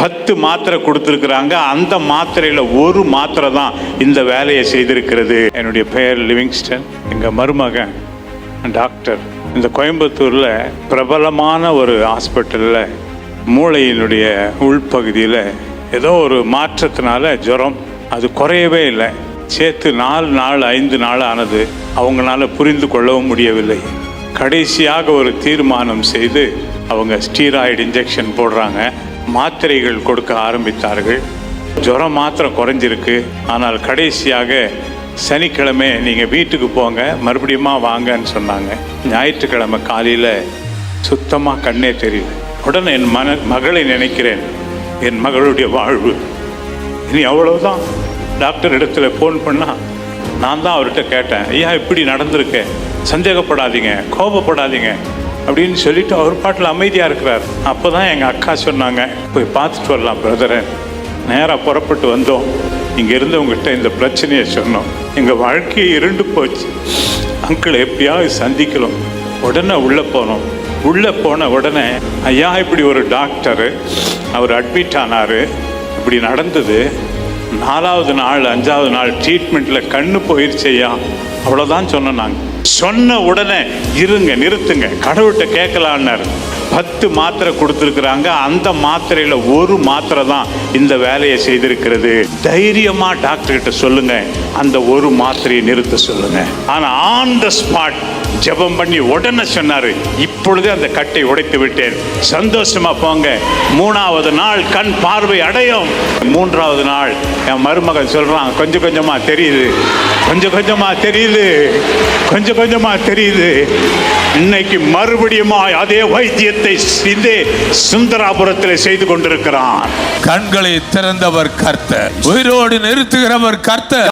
10 மாத்திரை கொடுத்துருக்குறாங்க. அந்த மாத்திரையில் ஒரு மாத்திரை தான் இந்த வேலையை செய்திருக்கிறது. என்னுடைய பெயர் லிவிங்ஸ்டன். எங்கள் மருமகன் டாக்டர் இந்த கோயம்புத்தூரில் பிரபலமான ஒரு ஹாஸ்பிட்டலில் மூளையினுடைய உள்பகுதியில் ஏதோ ஒரு மாற்றத்தினால ஜுரம் அது குறையவே இல்லை. சேர்த்து 4 நாள் 5 நாள் ஆனது. அவங்களால புரிந்து கொள்ளவும் முடியவில்லை. கடைசியாக ஒரு தீர்மானம் செய்து அவங்க ஸ்டீராய்டு இன்ஜெக்ஷன் போடுறாங்க. மாத்திரைகள் கொடுக்க ஆரம்பித்தார்கள். ஜுரம் மாத்திரம் குறைஞ்சிருக்கு. ஆனால் கடைசியாக சனிக்கிழமை நீங்கள் வீட்டுக்கு போங்க, மறுபடியும் வாங்கன்னு சொன்னாங்க. ஞாயிற்றுக்கிழமை காலையில் சுத்தமாக கண்ணே தெரியல. உடனே என் மகளை நினைக்கிறேன். என் மகளுடைய வாழ்வு இனி அவ்வளவுதான். டாக்டர் இடத்துல ஃபோன் பண்ணால் நான் தான் அவர்கிட்ட கேட்டேன், ஐயா இப்படி நடந்திருக்கேன், சந்தேகப்படாதீங்க, கோபப்படாதீங்க அப்படின்னு சொல்லிட்டு அவர் பாட்டில் அமைதியாக இருக்கிறார். அப்போ தான் எங்கள் அக்கா சொன்னாங்க, போய் பார்த்துட்டு வரலாம் பிரதரை. நேராக புறப்பட்டு வந்தோம். இங்கே இருந்தவங்ககிட்ட இந்த பிரச்சனையை சொன்னோம். எங்கள் வாழ்க்கையை இருண்டு போச்சு. அங்கிள் எப்படியாவது சந்திக்கலாம். உடனே உள்ளே போனோம். உள்ளே போன உடனே ஐயா இப்படி ஒரு டாக்டரு அவர் அட்மிட் ஆனார், இப்படி நடந்தது. 4வது நாள் 5வது நாள் ட்ரீட்மெண்ட்டில் கண்ணு போயிடுச்சு ஐயா, அவ்வளோதான் சொன்னோம். நாங்கள் சொன்ன உடனே இருங்க நிறுத்துங்க, கடவுள்கிட்ட கேட்கலான்னாரு. 10 மாத்திரை கொடுத்துருக்குறாங்க. அந்த மாத்திரையில் ஒரு மாத்திரை தான் இந்த வேலையை செய்திருக்கிறது. தைரியமா டாக்டர்கிட்ட சொல்லுங்க, அந்த ஒரு மாத்திரையை நிறுத்த சொல்லுங்க. ஆனால் ஆன் த ஸ்பாட் ஜெபம் பண்ணி உடனே சொன்னாரு, இப்பொழுதே அந்த கட்டை உடைத்து விட்டேன், சந்தோஷமா போங்க. 3வது நாள் கண் பார்வை அடையும். 3வது நாள் என் மருமகன் சொல்றான், கொஞ்சம் கொஞ்சமா தெரியுது, கொஞ்சம் கொஞ்சமா தெரியுது, கொஞ்சம் கொஞ்சமா தெரியுது. இன்னைக்கு மறுபடியும் அதே வைத்தியத்தை இதே சுந்தராபுரத்தில் செய்து கொண்டிருக்கிறான். கண்களை திறந்தவர் கர்த்தர், உயிரோடு நிறுத்துகிறவர் கர்த்தர்.